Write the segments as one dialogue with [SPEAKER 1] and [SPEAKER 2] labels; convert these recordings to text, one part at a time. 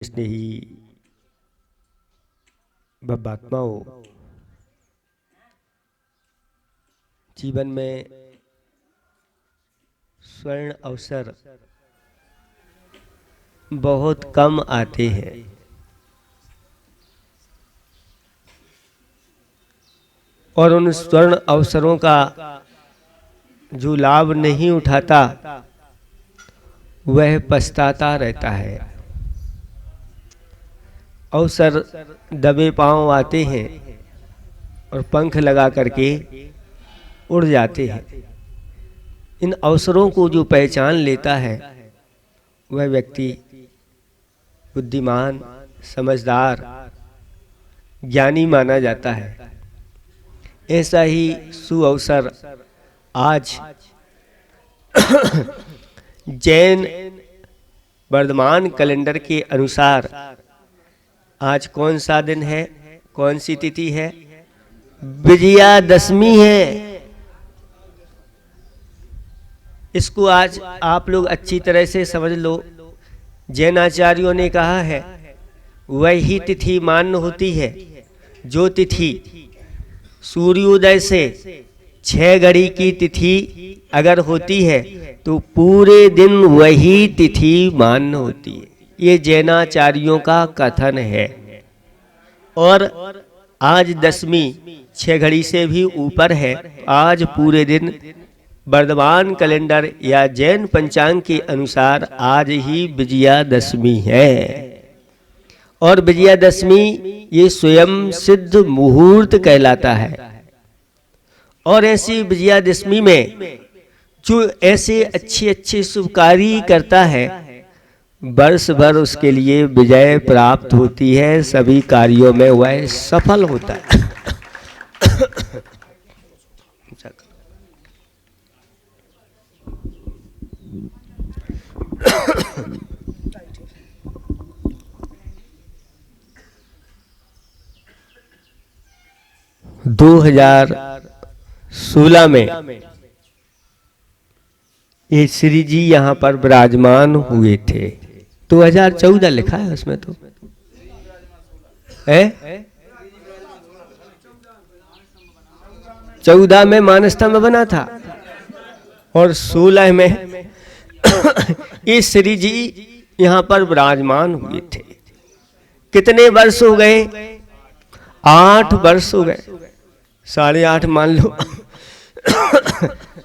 [SPEAKER 1] स्नेही बब्बात्माओं, जीवन में स्वर्ण अवसर बहुत कम आते हैं और उन स्वर्ण अवसरों का जो लाभ नहीं उठाता वह पछताता रहता है। अवसर दबे पांव आते हैं और पंख लगा करके उड़ जाते हैं। इन अवसरों को जो पहचान लेता है वह व्यक्ति बुद्धिमान, समझदार, ज्ञानी माना जाता है। ऐसा ही सुअवसर आज जैन वर्तमान कैलेंडर के अनुसार आज कौन सा दिन है, कौन सी तिथि है? विजयादशमी है। इसको आज आप लोग अच्छी तरह से समझ लो। जैन आचार्यों ने कहा है वही तिथि मान्य होती है जो तिथि सूर्योदय से 6 घड़ी की तिथि अगर होती है तो पूरे दिन वही तिथि मान्य होती है। ये जैनाचार्यों का कथन है। और आज दशमी 6 घड़ी से भी ऊपर है। आज पूरे दिन वर्तमान कैलेंडर या जैन पंचांग के अनुसार आज ही विजयादशमी है। और विजयादशमी ये स्वयं सिद्ध मुहूर्त कहलाता है। और ऐसी विजयादशमी में जो ऐसे अच्छे अच्छे शुभ कार्य करता है वर्ष भर उसके लिए विजय प्राप्त होती है। सभी कार्यों में वह सफल होता है। 2016 में ये श्री जी यहाँ पर विराजमान हुए थे। 2014 लिखा है उसमें तो है। 14 में मानस्तंभ बना था और 16 में ये श्री जी यहाँ पर विराजमान हुए थे। कितने वर्ष हो गए? 8 वर्ष हो गए। 8.5 मान लो।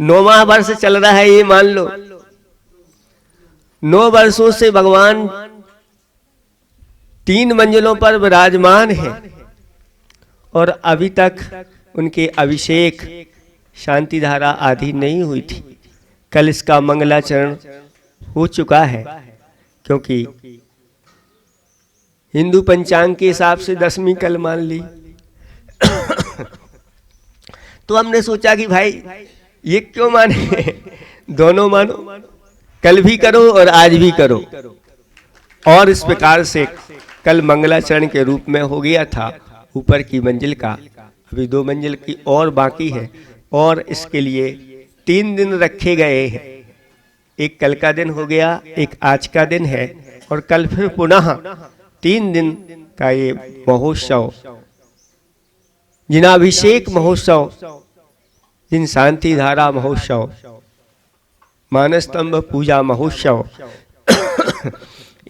[SPEAKER 1] 9वां वर्ष चल रहा है ये मान लो। 9 वर्षों से भगवान 3 मंजिलों पर विराजमान है और अभी तक उनके अभिषेक शांति धारा आदि नहीं हुई थी। कल इसका मंगलाचरण हो चुका है क्योंकि हिंदू पंचांग के हिसाब से 10वीं कल मान ली। तो हमने सोचा कि भाई ये क्यों माने, दोनों मानो, कल भी करो और आज भी करो। और इस प्रकार से कल मंगलाचरण के रूप में हो गया था ऊपर की मंजिल का। अभी 2 मंजिल की और बाकी है और इसके लिए 3 दिन रखे गए हैं। एक कल का दिन हो गया, एक आज का दिन है और कल फिर पुनः 3 दिन का ये महोत्सव, जिनाभिषेक महोत्सव, जिन शांति धारा महोत्सव, मानस्तंभ पूजा महोत्सव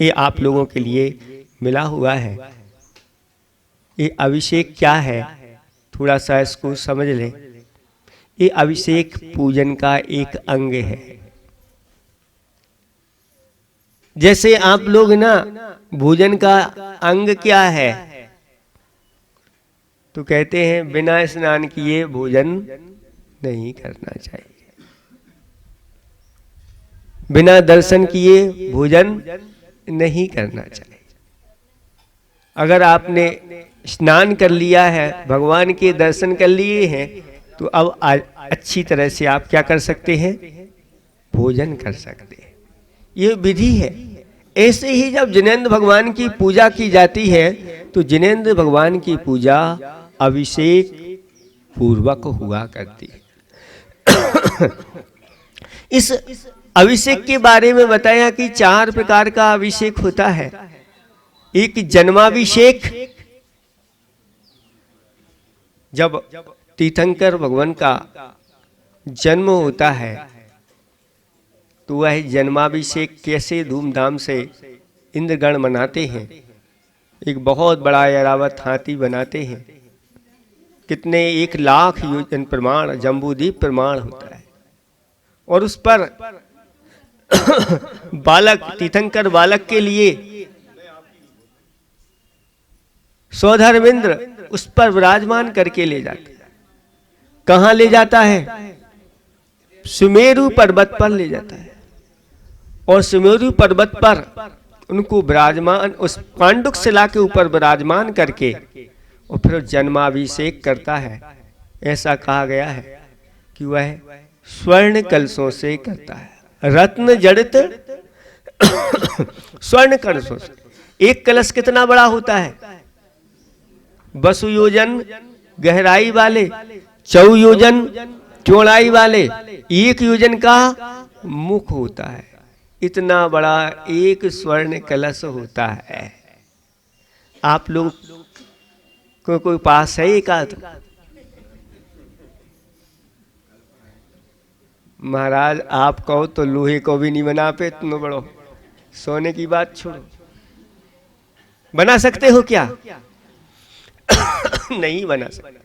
[SPEAKER 1] ये आप लोगों के लिए मिला हुआ है। ये अभिषेक क्या है थोड़ा सा इसको समझ लें। ये अभिषेक पूजन का एक अंग है। जैसे आप लोग ना भोजन का अंग क्या है तो कहते हैं बिना स्नान किए भोजन नहीं करना चाहिए, बिना दर्शन किए भोजन नहीं करना चाहिए। अगर आपने स्नान कर लिया है, भगवान के दर्शन कर लिए हैं तो अब अच्छी तरह से आप क्या कर सकते हैं? भोजन कर सकते हैं। ये विधि है। ऐसे ही जब जिनेंद्र भगवान की पूजा की जाती है तो जिनेंद्र भगवान की पूजा अभिषेक पूर्वक हुआ करती है। इस अभिषेक के बारे में बताया कि 4 प्रकार का अभिषेक होता है। एक जन्माभिषेक, जब तीर्थंकर भगवान का जन्म होता है तो वह जन्माभिषेक कैसे धूमधाम से इंद्रगण मनाते हैं। एक बहुत बड़ा ऐरावत हाथी बनाते हैं, कितने 1,00,000 योजन प्रमाण जम्बूद्वीप प्रमाण होता है, और उस पर बालक तीर्थंकर बालक के लिए सौधर्मेंद्र उस पर विराजमान करके ले जाते। कहाँ ले जाता है? सुमेरु पर्वत पर ले जाता है, और सुमेरु पर्वत पर उनको विराजमान, उस पांडुक शिला के ऊपर विराजमान करके और फिर जन्माभिषेक करता है। ऐसा कहा गया है कि वह स्वर्ण कलशों से करता है, रत्न जड़ित स्वर्ण कलशों से। एक कलश कितना बड़ा होता है? 12 योजन गहराई वाले, 4 योजन चौड़ाई वाले, 1 योजन का मुख होता है। इतना बड़ा एक स्वर्ण कलश होता है। आप लोग को कोई पास है एक आध? महाराज आप कहो तो लोहे को भी नहीं बना पे, इतना बड़ो सोने की बात छोड़ो। बना सकते हो क्या? नहीं बना सकते,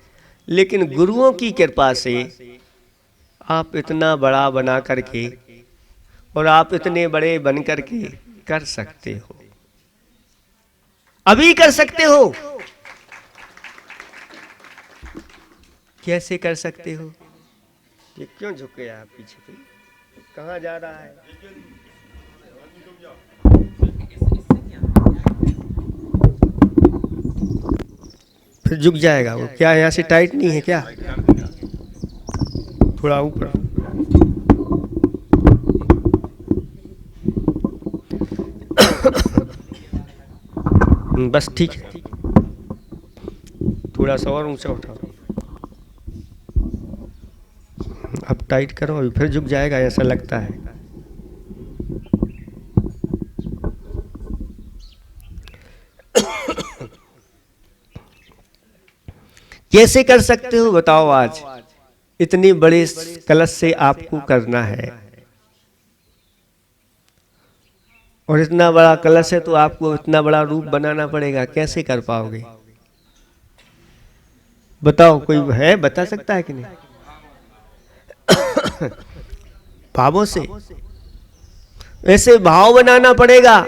[SPEAKER 1] लेकिन गुरुओं की कृपा से आप इतना बड़ा बना करके और आप इतने बड़े बन करके कर सकते हो, अभी कर सकते हो। कैसे कर सकते हो? ये क्यों झुक गया आप पीछे पे? कहाँ जा रहा है? फिर झुक जाएगा वो। क्या यहाँ से टाइट नहीं है क्या? थोड़ा ऊपर। बस ठीक है, थोड़ा सा और ऊंचा उठाओ। अब टाइट करो, अभी फिर झुक जाएगा ऐसा लगता है। कैसे कर सकते हो बताओ? आज इतने बड़े कलश से आपको करना है, और इतना बड़ा कलश है तो आपको इतना बड़ा रूप बनाना पड़ेगा। कैसे कर पाओगे बताओ? कोई है बता सकता है कि नहीं? भावों से, ऐसे भाव बनाना पड़ेगा,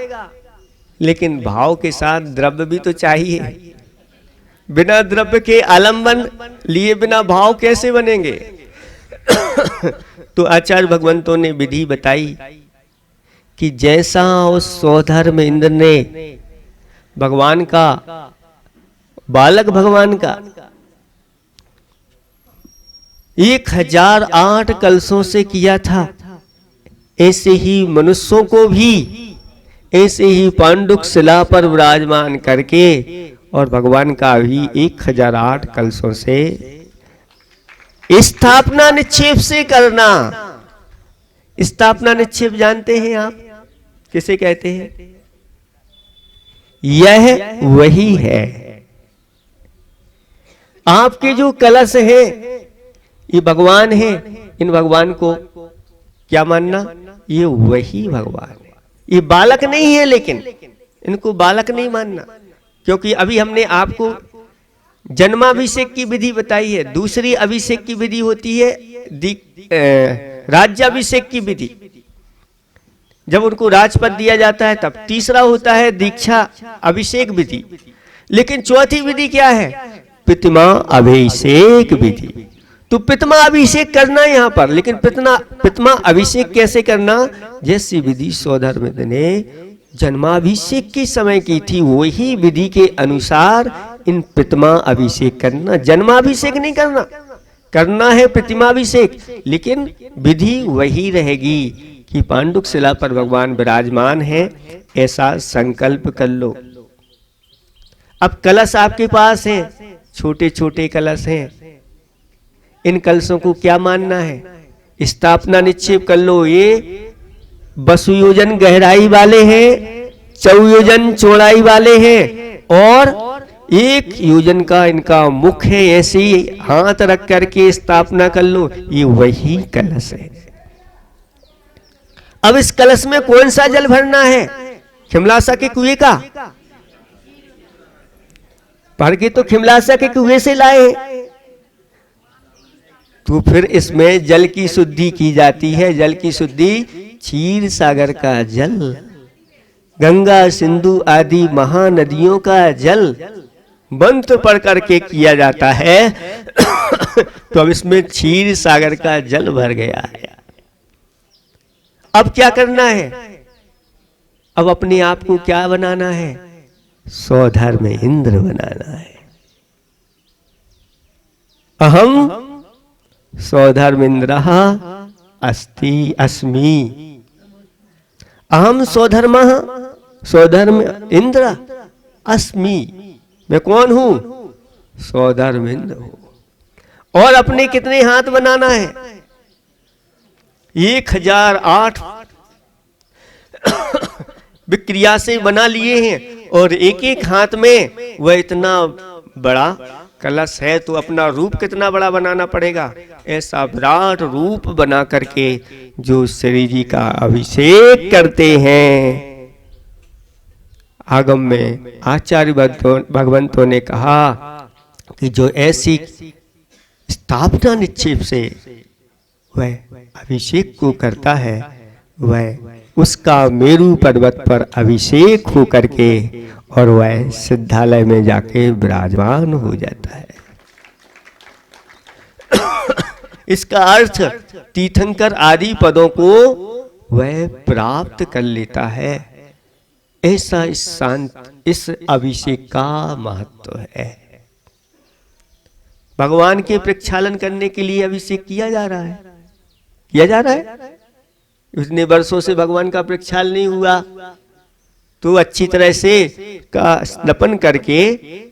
[SPEAKER 1] लेकिन भाव के साथ द्रव्य भी तो चाहिए। बिना द्रव्य के आलंबन लिए बिना भाव कैसे बनेंगे? तो आचार्य भगवंतों ने विधि बताई कि जैसा उस सौधर्म इंद्र ने भगवान का, बालक भगवान का 1008 कलशों से किया था, ऐसे ही मनुष्यों को भी ऐसे ही पांडुक शिला पर विराजमान करके और भगवान का भी 1008 कलशों से स्थापना निक्षेप से करना। स्थापना निक्षेप जानते हैं आप किसे कहते हैं? यह वही है। आपके जो कलश है ये भगवान है, इन भगवान को क्या मानना? ये वही भगवान है, ये बालक नहीं है, लेकिन इनको बालक नहीं मानना, क्योंकि अभी हमने आपको जन्माभिषेक की विधि बताई है। दूसरी अभिषेक की विधि होती है राज्याभिषेक की विधि, जब उनको राजपद दिया जाता है तब। तीसरा होता है दीक्षा अभिषेक विधि, लेकिन चौथी विधि क्या है? पितमा अभिषेक विधि। तो पितमा अभिषेक करना यहाँ पर, लेकिन पितमा अभिषेक कैसे करना? जैसी विधि सौधर्मेंद्र ने जन्माभिषेक के समय की थी, वही विधि के अनुसार इन पितमा अभिषेक करना। जन्माभिषेक नहीं करना, करना है प्रतिमाभिषेक, लेकिन विधि वही रहेगी कि पांडुक शिला पर भगवान विराजमान है, ऐसा संकल्प कर लो। अब कलश आपके पास है, छोटे छोटे कलश हैं, इन कलशों को क्या मानना है? स्थापना निक्षेप कर लो। ये 12 योजन गहराई वाले हैं, 4 योजन चौड़ाई वाले हैं और 1 योजन का इनका मुख है। ऐसे ही हाथ रख करके स्थापना कर लो, ये वही कलश है। अब इस कलश में कौन सा जल भरना है? खिमलासा के कुएं का भर के तो खिमलासा के कुएं से लाए, तो फिर इसमें जल की शुद्धि की जाती है। जल की शुद्धि क्षीर सागर का जल, गंगा सिंधु आदि महानदियों का जल मंत्र पढ़ करके किया जाता है। तो अब इसमें क्षीर सागर का जल भर गया है। अब क्या करना है? अब अपने आप को क्या बनाना है? स्वधर्म इंद्र बनाना है। अहम स्वधर्मेन्द्रः अस्ति अस्मि। अहम स्वधर्मः स्वधर्म इंद्र अस्मि। मैं कौन हूं? स्वधर्म इंद्र हूं। और अपने कितने हाथ बनाना है? 1008 विक्रिया से बना लिए हैं और एक एक हाथ में वह इतना बड़ा कलश है, तो अपना रूप कितना बड़ा बनाना पड़ेगा। ऐसा विराट रूप बना करके जो श्री जी का अभिषेक करते हैं। आगम में आचार्य भगवंतों ने कहा कि जो ऐसी स्थापना निक्षेप से वह अभिषेक को करता है, वह उसका मेरू पर्वत पर अभिषेक हो करके और वह सिद्धालय में जाके विराजमान हो जाता है। इसका अर्थ तीर्थंकर आदि पदों को वह प्राप्त कर लेता है। ऐसा इस अभिषेक का महत्व है। भगवान के प्रक्षालन करने के लिए अभिषेक किया जा रहा है, किया जा रहा है। इतने वर्षों से भगवान का प्रक्षालन नहीं हुआ, तो अच्छी तरह से का स्नान करके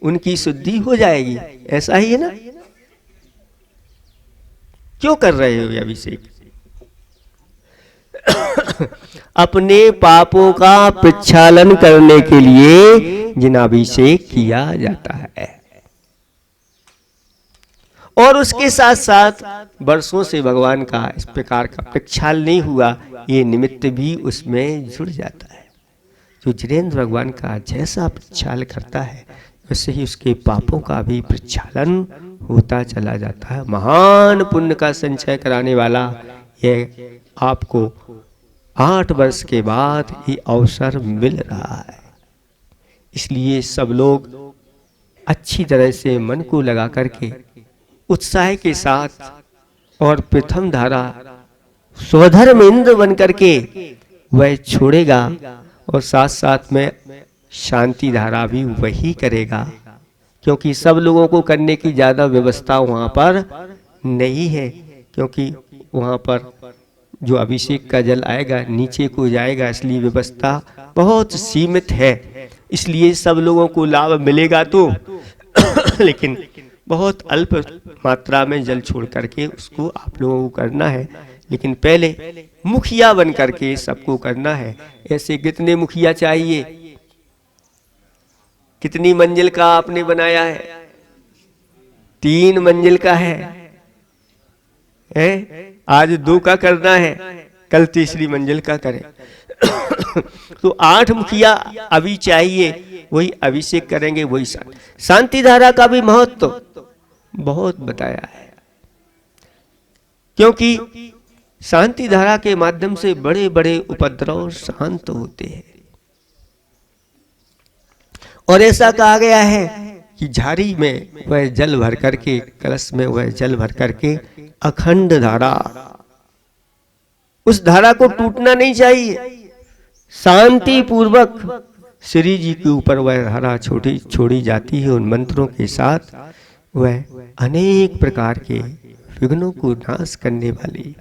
[SPEAKER 1] उनकी शुद्धि हो जाएगी। ऐसा ही है ना? क्यों कर रहे हो ये अभिषेक? अपने पापों का प्रक्षालन करने के लिए जिनाभिषेक किया जाता है। और उसके साथ साथ वर्षों से भगवान का इस प्रकार का प्रक्षालन नहीं हुआ, ये निमित्त भी उसमें जुड़ जाता है। जो जिनेंद्र भगवान का जैसा प्रक्षालन करता है, वैसे ही उसके पापों का भी प्रक्षालन होता चला जाता है। महान पुण्य का संचय कराने वाला ये आपको 8 वर्ष के बाद ये अवसर मिल रहा है। इसलिए सब लोग अच्छी तरह से मन को लगा करके उत्साह के साथ और प्रथम धारा स्वधर्म इंद्र बन करके वह छोड़ेगा, और साथ साथ में शांति धारा भी वही करेगा, क्योंकि सब लोगों को करने की ज्यादा व्यवस्था वहां पर नहीं है। क्योंकि वहां पर जो अभिषेक का जल आएगा नीचे को जाएगा, इसलिए व्यवस्था बहुत सीमित है। इसलिए सब लोगों को लाभ मिलेगा तो लेकिन बहुत अल्प मात्रा में जल छोड़ करके उसको आप लोगों को करना है। लेकिन पहले मुखिया बन करके सबको करना है। ऐसे कितने मुखिया चाहिए? कितनी मंजिल का आपने बनाया है? 3 मंजिल का है? आज 2 का करना है, कल तीसरी मंजिल का करें। तो 8 मुखिया अभी चाहिए, वही अभिषेक करेंगे। वही शांति धारा का भी महत्व बहुत बताया है, क्योंकि शांति धारा के माध्यम से बड़े बड़े उपद्रव शांत होते हैं। और ऐसा कहा गया है कि झाड़ी में वह जल भर करके, कलश में वह जल भर करके अखंड धारा, उस धारा को टूटना नहीं चाहिए। शांति पूर्वक श्री जी के ऊपर वह धारा छोड़ी जाती है। उन मंत्रों के साथ वह अनेक प्रकार के विघ्नों को नाश करने वाली,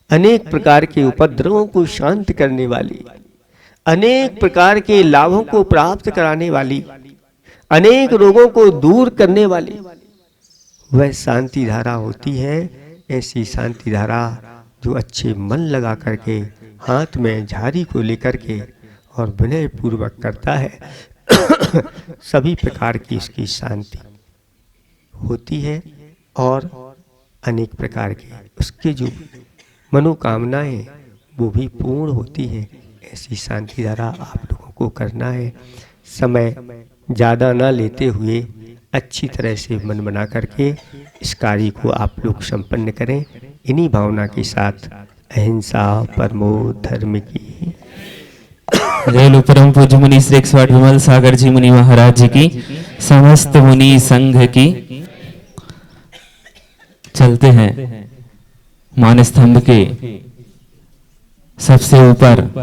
[SPEAKER 1] अनेक प्रकार के उपद्रवों को शांत करने वाली, अनेक प्रकार के लाभों को प्राप्त कराने वाली, अनेक रोगों को दूर करने वाली वह शांति धारा होती है। ऐसी शांति धारा जो अच्छे मन लगा करके हाथ में झाड़ी को लेकर के और विनय पूर्वक करता है सभी प्रकार की इसकी शांति होती है और अनेक प्रकार की उसके जो मनोकामनाएं वो भी पूर्ण होती हैं। ऐसी शांति धारा आप लोगों को करना है। समय ज़्यादा ना लेते हुए अच्छी तरह से मन बना करके इस कार्य को आप लोग संपन्न करें। इन्हीं भावना के साथ अहिंसा परमो धर्म की
[SPEAKER 2] रेलु परम पूज्य मुनि श्री 108 विमल सागर जी मुनि महाराज जी की, समस्त मुनि संघ की। चलते हैं मान स्तंभ के सबसे ऊपर